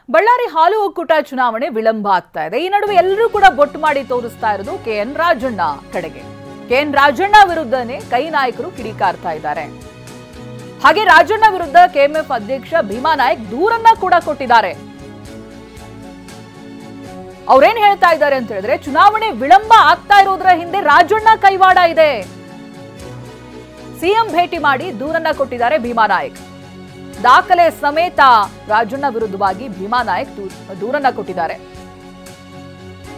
ಬಳ್ಳಾರಿ ಹಾಲು ಒಕ್ಕೂಟ ಚುನಾವಣೆ ವಿಳಂಬ ಆಗ್ತಾ ಇದೆ. ಈ ನಡುವೆ ಎಲ್ಲರೂ ಕೂಡ ಬೊಟ್ಟು ಮಾಡಿ ತೋರಿಸ್ತಾ ಇರೋದು ಕೆಎನ್ ರಾಜಣ್ಣ ಕಡೆಗೆ. ಕೆಎನ್ ರಾಜಣ್ಣ ವಿರುದ್ಧನೇ ಕೈ ನಾಯಕರು ಕಿಡಿಕಾರ್ತಾ ಇದ್ದಾರೆ. ಹಾಗೆ ರಾಜಣ್ಣ ವಿರುದ್ಧ ಕೆಎಂಎಫ್ ಅಧ್ಯಕ್ಷ ಭೀಮಾ ನಾಯಕ್ ದೂರನ್ನ ಕೂಡ ಕೊಟ್ಟಿದ್ದಾರೆ. ಅವ್ರೇನ್ ಹೇಳ್ತಾ ಇದ್ದಾರೆ ಅಂತ ಹೇಳಿದ್ರೆ, ಚುನಾವಣೆ ವಿಳಂಬ ಆಗ್ತಾ ಇರೋದ್ರ ಹಿಂದೆ ರಾಜಣ್ಣ ಕೈವಾಡ ಇದೆ. ಸಿಎಂ ಭೇಟಿ ಮಾಡಿ ದೂರನ್ನ ಕೊಟ್ಟಿದ್ದಾರೆ ಭೀಮಾ ನಾಯಕ್. ದಾಖಲೆ ಸಮೇತ ರಾಜಣ್ಣ ವಿರುದ್ಧವಾಗಿ ಭೀಮಾ ನಾಯಕ್ ದೂರನ್ನ ಕೊಟ್ಟಿದ್ದಾರೆ.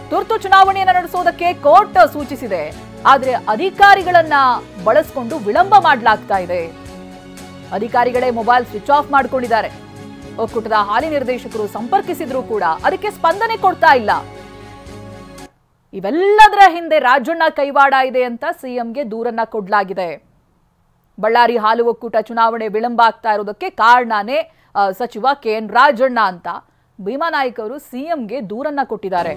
ತುರ್ತು ಚುನಾವಣೆಯನ್ನು ನಡೆಸೋದಕ್ಕೆ ಕೋರ್ಟ್ ಸೂಚಿಸಿದೆ, ಆದ್ರೆ ಅಧಿಕಾರಿಗಳನ್ನ ಬಳಸಿಕೊಂಡು ವಿಳಂಬ ಮಾಡಲಾಗ್ತಾ ಇದೆ. ಅಧಿಕಾರಿಗಳೇ ಮೊಬೈಲ್ ಸ್ವಿಚ್ ಆಫ್ ಮಾಡ್ಕೊಂಡಿದ್ದಾರೆ. ಒಕ್ಕೂಟದ ಹಾಲಿ ನಿರ್ದೇಶಕರು ಸಂಪರ್ಕಿಸಿದ್ರು ಕೂಡ ಅದಕ್ಕೆ ಸ್ಪಂದನೆ ಕೊಡ್ತಾ ಇಲ್ಲ. ಇವೆಲ್ಲದರ ಹಿಂದೆ ರಾಜಣ್ಣ ಕೈವಾಡ ಇದೆ ಅಂತ ಸಿಎಂಗೆ ದೂರನ್ನ ಕೊಡಲಾಗಿದೆ. ಬಳ್ಳಾರಿ ಹಾಲು ಒಕ್ಕೂಟ ಚುನಾವಣೆ ವಿಳಂಬ ಆಗ್ತಾ ಇರೋದಕ್ಕೆ ಕಾರಣನೇ ಸಚಿವ ಕೆಎನ್ ರಾಜಣ್ಣ ಅಂತ ಭೀಮಾ ನಾಯಕ್ ಅವರು ಸಿಎಂಗೆ ದೂರನ್ನ ಕೊಟ್ಟಿದ್ದಾರೆ.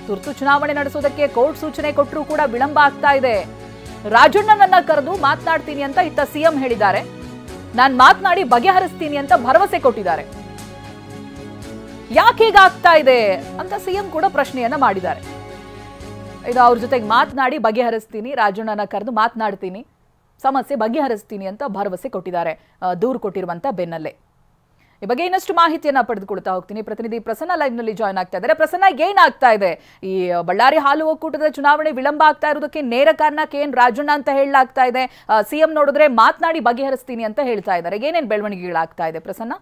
ತುರ್ತು ಚುನಾವಣೆ ನಡೆಸೋದಕ್ಕೆ ಕೋರ್ಟ್ ಸೂಚನೆ ಕೊಟ್ಟರೂ ಕೂಡ ವಿಳಂಬ ಆಗ್ತಾ ಇದೆ. ರಾಜಣ್ಣನನ್ನ ಕರೆದು ಮಾತನಾಡ್ತೀನಿ ಅಂತ ಇತ್ತ ಸಿಎಂ ಹೇಳಿದ್ದಾರೆ. ನಾನ್ ಮಾತನಾಡಿ ಬಗೆಹರಿಸ್ತೀನಿ ಅಂತ ಭರವಸೆ ಕೊಟ್ಟಿದ್ದಾರೆ. ಯಾಕೆ ಹೀಗಾಗ್ತಾ ಇದೆ ಅಂತ ಸಿಎಂ ಕೂಡ ಪ್ರಶ್ನೆಯನ್ನ ಮಾಡಿದ್ದಾರೆ. ಇದು ಅವ್ರ ಜೊತೆಗೆ ಮಾತನಾಡಿ ಬಗೆಹರಿಸ್ತೀನಿ, ರಾಜಣ್ಣನ ಕರೆದು ಮಾತನಾಡ್ತೀನಿ, ಸಮಸ್ಯೆ ಬಗೆಹರಿಸ್ತೀನಿ ಅಂತ ಭರವಸೆ ಕೊಟ್ಟಿದ್ದಾರೆ. ದೂರು ಕೊಟ್ಟಿರುವಂತ ಬೆನ್ನಲ್ಲೇ ಈ ಬಗ್ಗೆ ಇನ್ನಷ್ಟು ಮಾಹಿತಿಯನ್ನ ಪಡೆದುಕೊಳ್ತಾ ಹೋಗ್ತೀನಿ. ಪ್ರತಿನಿಧಿ ಪ್ರಸನ್ನ ಲೈವ್ ನಲ್ಲಿ ಜಾಯ್ನ್ ಆಗ್ತಾ ಇದ್ದಾರೆ. ಪ್ರಸನ್ನ, ಏನಾಗ್ತಾ ಇದೆ? ಈ ಬಳ್ಳಾರಿ ಹಾಲು ಒಕ್ಕೂಟದ ಚುನಾವಣೆ ವಿಳಂಬ ಆಗ್ತಾ ಇರೋದಕ್ಕೆ ನೇರ ಕಾರಣ ಕೆಎನ್ ರಾಜಣ್ಣ ಅಂತ ಹೇಳಲಾಗ್ತಾ ಇದೆ. ಸಿಎಂ ನೋಡಿದ್ರೆ ಮಾತನಾಡಿ ಬಗೆಹರಿಸ್ತೀನಿ ಅಂತ ಹೇಳ್ತಾ ಇದ್ದಾರೆ. ಏನೇನ್ ಬೆಳವಣಿಗೆಗಳಾಗ್ತಾ ಇದೆ ಪ್ರಸನ್ನ?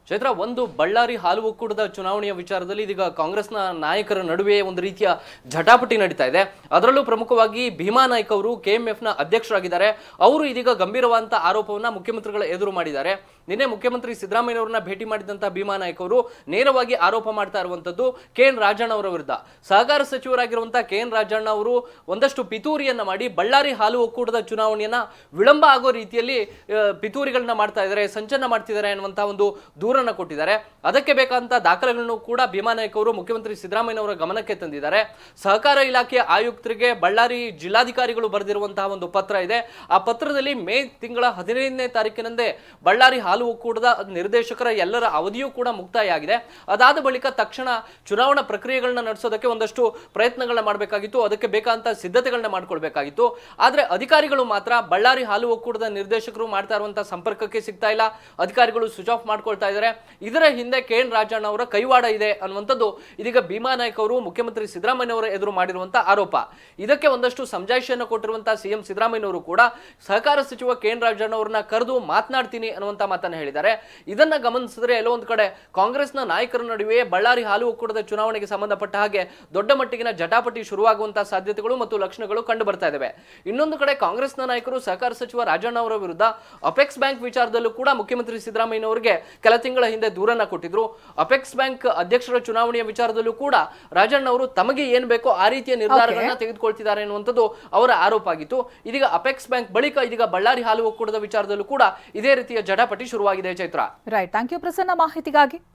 ಚೈತ್ರ, ಒಂದು ಬಳ್ಳಾರಿ ಹಾಲು ಒಕ್ಕೂಟದ ಚುನಾವಣೆಯ ವಿಚಾರದಲ್ಲಿ ಇದೀಗ ಕಾಂಗ್ರೆಸ್ನ ನಾಯಕರ ನಡುವೆ ಒಂದು ರೀತಿಯ ಜಟಾಪಟಿ ನಡೀತಾ ಇದೆ. ಅದರಲ್ಲೂ ಪ್ರಮುಖವಾಗಿ ಭೀಮಾ ನಾಯಕ್ ಅವರು ಕೆಎಂಎಫ್ನ ಅಧ್ಯಕ್ಷರಾಗಿದ್ದಾರೆ. ಅವರು ಇದೀಗ ಗಂಭೀರವಾದಂತಹ ಆರೋಪವನ್ನ ಮುಖ್ಯಮಂತ್ರಿಗಳ ಎದುರು ಮಾಡಿದ್ದಾರೆ. ನಿನ್ನೆ ಮುಖ್ಯಮಂತ್ರಿ ಸಿದ್ದರಾಮಯ್ಯನವರನ್ನ ಭೇಟಿ ಮಾಡಿದಂತಹ ಭೀಮಾ ನಾಯಕ್ ಅವರು ನೇರವಾಗಿ ಆರೋಪ ಮಾಡ್ತಾ ಇರುವಂತದ್ದು ಕೆಎನ್ ರಾಜಣ್ಣ ಅವರ ವಿರುದ್ಧ. ಸಹಕಾರ ಸಚಿವರಾಗಿರುವಂತಹ ಕೆಎನ್ ರಾಜಣ್ಣ ಅವರು ಒಂದಷ್ಟು ಪಿತೂರಿಯನ್ನ ಮಾಡಿ ಬಳ್ಳಾರಿ ಹಾಲು ಒಕ್ಕೂಟದ ಚುನಾವಣೆಯನ್ನ ವಿಳಂಬ ಆಗೋ ರೀತಿಯಲ್ಲಿ ಪಿತೂರಿಗಳನ್ನ ಮಾಡ್ತಾ ಇದ್ದಾರೆ, ಸಂಚಲನ ಮಾಡ್ತಿದ್ದಾರೆ ಅನ್ನುವಂತಹ ಒಂದು ದೂರನ್ನ ಕೊಟ್ಟಿದ್ದಾರೆ. ಅದಕ್ಕೆ ಬೇಕಾದಂತ ದಾಖಲೆಗಳನ್ನು ಕೂಡ ಭೀಮಾ ನಾಯಕ್ ಅವರು ಮುಖ್ಯಮಂತ್ರಿ ಸಿದ್ದರಾಮಯ್ಯನವರ ಗಮನಕ್ಕೆ ತಂದಿದ್ದಾರೆ. ಸಹಕಾರ ಇಲಾಖೆ ಆಯುಕ್ತರಿಗೆ ಬಳ್ಳಾರಿ ಜಿಲ್ಲಾಧಿಕಾರಿಗಳು ಬರೆದಿರುವಂತಹ ಒಂದು ಪತ್ರ ಇದೆ. ಆ ಪತ್ರದಲ್ಲಿ ಮೇ ತಿಂಗಳ 15ನೇ ತಾರೀಕಿನಂದೇ ಬಳ್ಳಾರಿ ಹಾಲು ಒಕ್ಕೂಟದ ನಿರ್ದೇಶಕರ ಎಲ್ಲರ ಅವಧಿಯೂ ಕೂಡ ಮುಕ್ತಾಯ ಆಗಿದೆ. ಅದಾದ ಬಳಿಕ ತಕ್ಷಣ ಚುನಾವಣಾ ಪ್ರಕ್ರಿಯೆಗಳನ್ನ ನಡೆಸೋದಕ್ಕೆ ಒಂದಷ್ಟು ಪ್ರಯತ್ನಗಳನ್ನ ಮಾಡಬೇಕಾಗಿತ್ತು, ಅದಕ್ಕೆ ಬೇಕಾದಂತ ಸಿದ್ಧತೆಗಳನ್ನ ಮಾಡ್ಕೊಳ್ಬೇಕಾಗಿತ್ತು. ಆದ್ರೆ ಅಧಿಕಾರಿಗಳು ಮಾತ್ರ ಬಳ್ಳಾರಿ ಹಾಲು ಒಕ್ಕೂಟದ ನಿರ್ದೇಶಕರು ಮಾಡ್ತಾ ಇರುವಂತಹ ಸಂಪರ್ಕಕ್ಕೆ ಸಿಗ್ತಾ ಇಲ್ಲ. ಅಧಿಕಾರಿಗಳು ಸ್ವಿಚ್ ಆಫ್ ಮಾಡ್ಕೊಳ್ತಾ ಇದ್ದಾರೆ. ಇದರ ಹಿಂದೆ ಕೆಎನ್ ರಾಜಣ್ಣ ಅವರ ಕೈವಾಡ ಇದೆ ಅನ್ನುವಂಥದ್ದು ಇದೀಗ ಭೀಮಾ ನಾಯಕ್ ಅವರು ಮುಖ್ಯಮಂತ್ರಿ ಸಿದ್ದರಾಮಯ್ಯನವರ ಎದುರು ಮಾಡಿರುವಂತಹ ಆರೋಪ. ಇದಕ್ಕೆ ಒಂದಷ್ಟು ಸಮಜಾಯಿಷಿಯನ್ನು ಕೊಟ್ಟಿರುವಂತಹ ಸಿಎಂ ಸಿದ್ದರಾಮಯ್ಯನವರು ಕೂಡ ಸಹಕಾರ ಸಚಿವ ಕೆಎನ್ ರಾಜಣ್ಣ ಅವರನ್ನ ಕರೆದು ಮಾತನಾಡ್ತೀನಿ ಅನ್ನುವಂತ ಮಾತನ್ನ ಹೇಳಿದ್ದಾರೆ. ಇದನ್ನ ಗಮನಿಸಿದ್ರೆ ಎಲ್ಲೋ ಒಂದು ಕಡೆ ಕಾಂಗ್ರೆಸ್ನ ನಾಯಕರ ನಡುವೆ ಬಳ್ಳಾರಿ ಹಾಲು ಒಕ್ಕೂಟದ ಚುನಾವಣೆಗೆ ಸಂಬಂಧಪಟ್ಟ ಹಾಗೆ ದೊಡ್ಡ ಮಟ್ಟಿಗಿನ ಜಟಾಪಟಿ ಶುರುವಾಗುವಂತಹ ಸಾಧ್ಯತೆಗಳು ಮತ್ತು ಲಕ್ಷಣಗಳು ಕಂಡು ಬರ್ತಾ ಇದ್ದಾವೆ. ಇನ್ನೊಂದು ಕಡೆ ಕಾಂಗ್ರೆಸ್ನ ನಾಯಕರು ಸಹಕಾರ ಸಚಿವ ರಾಜಣ್ಣ ಅವರ ವಿರುದ್ಧ ಅಪೆಕ್ಸ್ ಬ್ಯಾಂಕ್ ವಿಚಾರದಲ್ಲೂ ಕೂಡ ಮುಖ್ಯಮಂತ್ರಿ ಸಿದ್ದರಾಮಯ್ಯನವರಿಗೆ ಕೆಲ ತಿಂಗಳ ಹಿಂದೆ ದೂರನ್ನ ಕೊಟ್ಟಿದ್ರು. ಅಪೆಕ್ಸ್ ಬ್ಯಾಂಕ್ ಅಧ್ಯಕ್ಷರ ಚುನಾವಣೆಯ ವಿಚಾರದಲ್ಲೂ ಕೂಡ ರಾಜಣ್ಣ ಅವರು ತಮಗೆ ಏನ್ ಬೇಕೋ ಆ ರೀತಿಯ ನಿರ್ಧಾರಗಳನ್ನ ತೆಗೆದುಕೊಳ್ತಿದ್ದಾರೆ ಎನ್ನುವಂಥದ್ದು ಅವರ ಆರೋಪ ಆಗಿತ್ತು. ಇದೀಗ ಅಪೆಕ್ಸ್ ಬ್ಯಾಂಕ್ ಬಳಿಕ ಇದೀಗ ಬಳ್ಳಾರಿ ಹಾಲು ಒಕ್ಕೂಟದ ವಿಚಾರದಲ್ಲೂ ಕೂಡ ಇದೇ ರೀತಿಯ ಜಟಾಪಟಿ ಶುರುವಾಗಿದೆ. Chaitra, right, thank you Prasanna ಮಾಹಿತಿಗಾಗಿ.